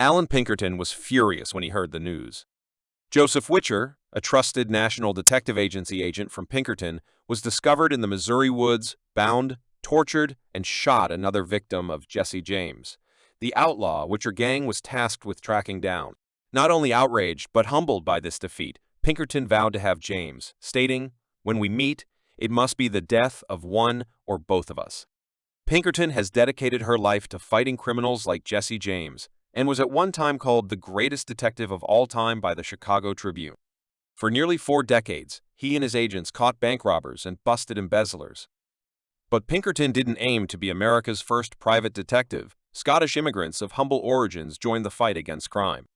Allan Pinkerton was furious when he heard the news. Joseph Witcher, a trusted National Detective Agency agent from Pinkerton, was discovered in the Missouri woods, bound, tortured, and shot, another victim of Jesse James. The outlaw Witcher gang was tasked with tracking down. Not only outraged but humbled by this defeat, Pinkerton vowed to have James, stating, "When we meet, it must be the death of one or both of us." Pinkerton has dedicated her life to fighting criminals like Jesse James, and was at one time called the greatest detective of all time by the Chicago Tribune. For nearly 4 decades, he and his agents caught bank robbers and busted embezzlers. But Pinkerton didn't aim to be America's first private detective. Scottish immigrants of humble origins joined the fight against crime.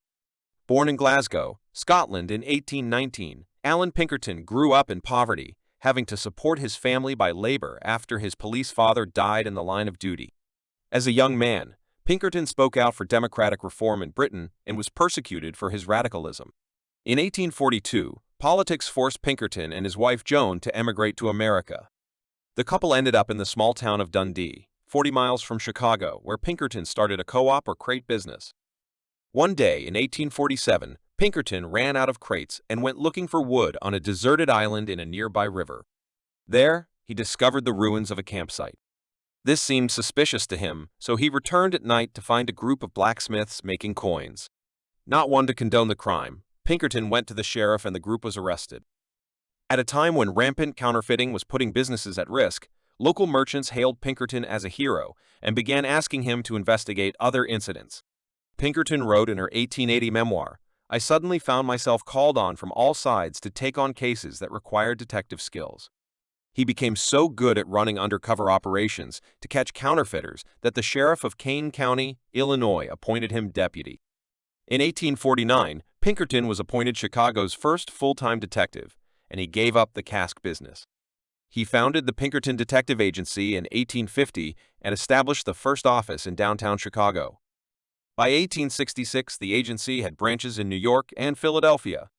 Born in Glasgow, Scotland in 1819, Allan Pinkerton grew up in poverty, having to support his family by labor after his police father died in the line of duty. As a young man, Pinkerton spoke out for democratic reform in Britain and was persecuted for his radicalism. In 1842, politics forced Pinkerton and his wife Joan to emigrate to America. The couple ended up in the small town of Dundee, 40 miles from Chicago, where Pinkerton started a co-op or crate business. One day in 1847, Pinkerton ran out of crates and went looking for wood on a deserted island in a nearby river. There, he discovered the ruins of a campsite. This seemed suspicious to him, so he returned at night to find a group of blacksmiths making coins. Not one to condone the crime, Pinkerton went to the sheriff and the group was arrested. At a time when rampant counterfeiting was putting businesses at risk, local merchants hailed Pinkerton as a hero and began asking him to investigate other incidents. Pinkerton wrote in her 1880 memoir, "I suddenly found myself called on from all sides to take on cases that required detective skills." He became so good at running undercover operations to catch counterfeiters that the sheriff of Kane County, Illinois, appointed him deputy. In 1849, Pinkerton was appointed Chicago's first full-time detective, and he gave up the cask business. He founded the Pinkerton Detective Agency in 1850 and established the first office in downtown Chicago. By 1866, the agency had branches in New York and Philadelphia.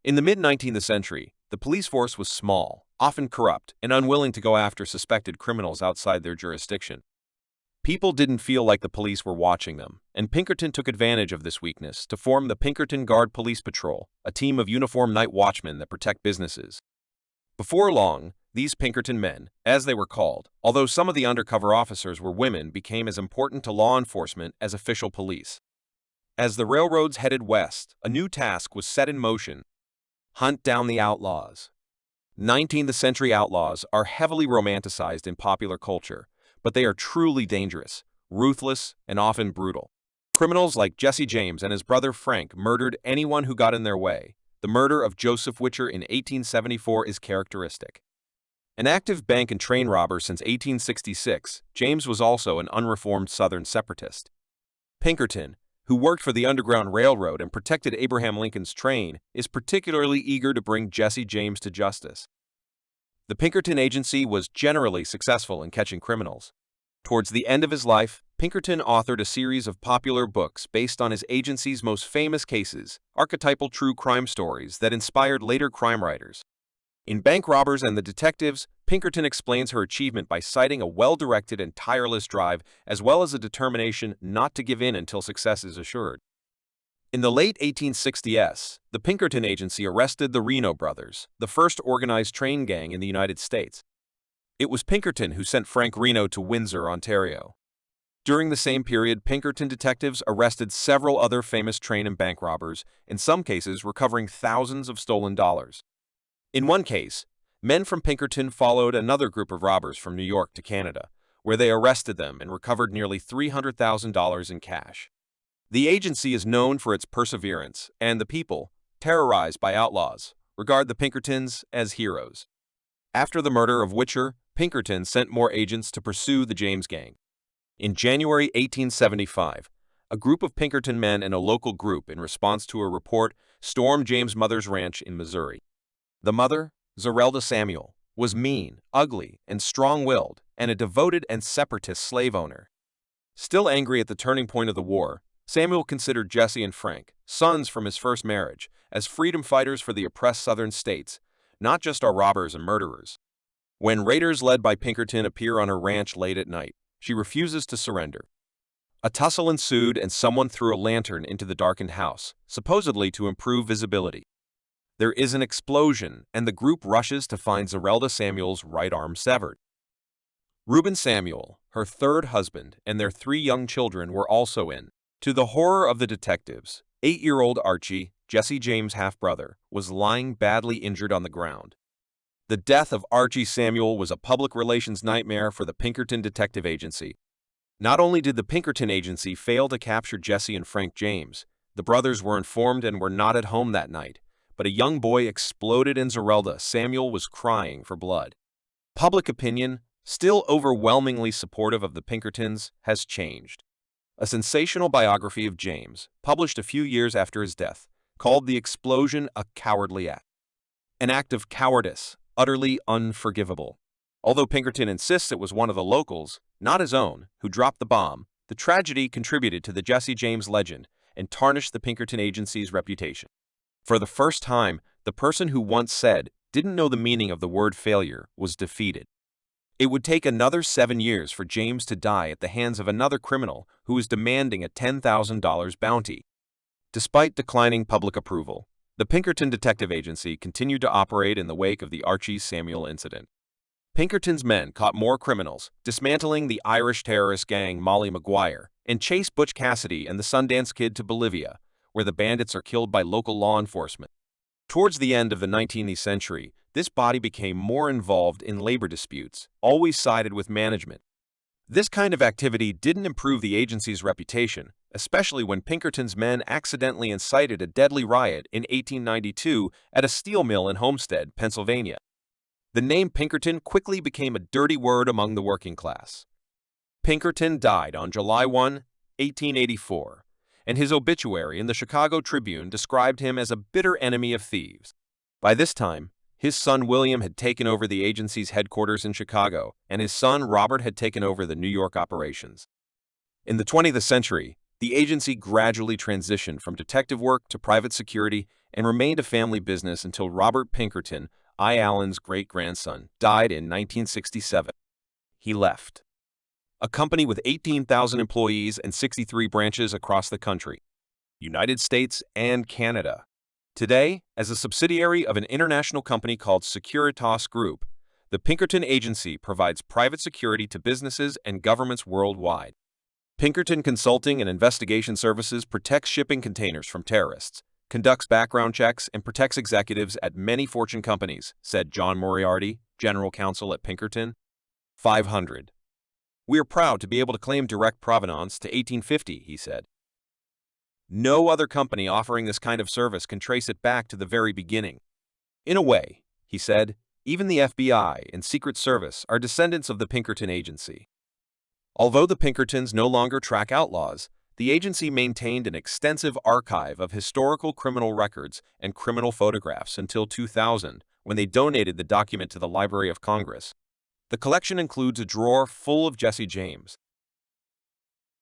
In the mid-19th century, the police force was small, often corrupt, and unwilling to go after suspected criminals outside their jurisdiction. People didn't feel like the police were watching them, and Pinkerton took advantage of this weakness to form the Pinkerton Guard Police Patrol, a team of uniformed night watchmen that protect businesses. Before long, these Pinkerton men, as they were called, although some of the undercover officers were women, became as important to law enforcement as official police. As the railroads headed west, a new task was set in motion: hunt down the outlaws. 19th century outlaws are heavily romanticized in popular culture, but they are truly dangerous, ruthless, and often brutal. Criminals like Jesse James and his brother Frank murdered anyone who got in their way. The murder of Joseph Witcher in 1874 is characteristic. An active bank and train robber since 1866, James was also an unreformed Southern separatist. Pinkerton, who worked for the Underground Railroad and protected Abraham Lincoln's train, is particularly eager to bring Jesse James to justice. The Pinkerton Agency was generally successful in catching criminals. Towards the end of his life, Pinkerton authored a series of popular books based on his agency's most famous cases, archetypal true crime stories that inspired later crime writers. In Bank Robbers and the Detectives, Pinkerton explains her achievement by citing a well-directed and tireless drive, as well as a determination not to give in until success is assured. In the late 1860s, the Pinkerton Agency arrested the Reno brothers, the first organized train gang in the United States. It was Pinkerton who sent Frank Reno to Windsor, Ontario. During the same period, Pinkerton detectives arrested several other famous train and bank robbers, in some cases recovering thousands of stolen dollars. In one case, men from Pinkerton followed another group of robbers from New York to Canada, where they arrested them and recovered nearly $300,000 in cash. The agency is known for its perseverance, and the people, terrorized by outlaws, regard the Pinkertons as heroes. After the murder of Witcher, Pinkerton sent more agents to pursue the James gang. In January 1875, a group of Pinkerton men and a local group, in response to a report, stormed James' mother's ranch in Missouri. The mother, Zerelda Samuel, was mean, ugly, and strong-willed, and a devoted and separatist slave owner. Still angry at the turning point of the war, Samuel considered Jesse and Frank, sons from his first marriage, as freedom fighters for the oppressed southern states, not just our robbers and murderers. When raiders led by Pinkerton appear on her ranch late at night, she refuses to surrender. A tussle ensued and someone threw a lantern into the darkened house, supposedly to improve visibility. There is an explosion, and the group rushes to find Zerelda Samuel's right arm severed. Reuben Samuel, her third husband, and their 3 young children were also in. To the horror of the detectives, 8-year-old Archie, Jesse James' half-brother, was lying badly injured on the ground. The death of Archie Samuel was a public relations nightmare for the Pinkerton Detective Agency. Not only did the Pinkerton Agency fail to capture Jesse and Frank James, the brothers were informed and were not at home that night, but a young boy exploded and Zerelda Samuel was crying for blood. Public opinion, still overwhelmingly supportive of the Pinkertons, has changed. A sensational biography of James, published a few years after his death, called the explosion a cowardly act. An act of cowardice, utterly unforgivable. Although Pinkerton insists it was one of the locals, not his own, who dropped the bomb, the tragedy contributed to the Jesse James legend and tarnished the Pinkerton Agency's reputation. For the first time, the person who once said, didn't know the meaning of the word failure, was defeated. It would take another 7 years for James to die at the hands of another criminal who was demanding a $10,000 bounty. Despite declining public approval, the Pinkerton Detective Agency continued to operate in the wake of the Archie Samuel incident. Pinkerton's men caught more criminals, dismantling the Irish terrorist gang Molly Maguire, and chased Butch Cassidy and the Sundance Kid to Bolivia, where the bandits are killed by local law enforcement. Towards the end of the 19th century, this body became more involved in labor disputes, always sided with management. This kind of activity didn't improve the agency's reputation, especially when Pinkerton's men accidentally incited a deadly riot in 1892 at a steel mill in Homestead, Pennsylvania. The name Pinkerton quickly became a dirty word among the working class. Pinkerton died on July 1, 1884, and his obituary in the Chicago Tribune described him as a bitter enemy of thieves. By this time, his son William had taken over the agency's headquarters in Chicago, and his son Robert had taken over the New York operations. In the 20th century, the agency gradually transitioned from detective work to private security and remained a family business until Robert Pinkerton, Allan's great-grandson, died in 1967. He left a company with 18,000 employees and 63 branches across the country, United States and Canada. Today, as a subsidiary of an international company called Securitas Group, the Pinkerton Agency provides private security to businesses and governments worldwide. Pinkerton Consulting and Investigation Services protects shipping containers from terrorists, conducts background checks, and protects executives at many Fortune companies, said John Moriarty, general counsel at Pinkerton. 500. We are proud to be able to claim direct provenance to 1850, he said. No other company offering this kind of service can trace it back to the very beginning. In a way, he said, even the FBI and Secret Service are descendants of the Pinkerton Agency. Although the Pinkertons no longer track outlaws, the agency maintained an extensive archive of historical criminal records and criminal photographs until 2000, when they donated the document to the Library of Congress. The collection includes a drawer full of Jesse James,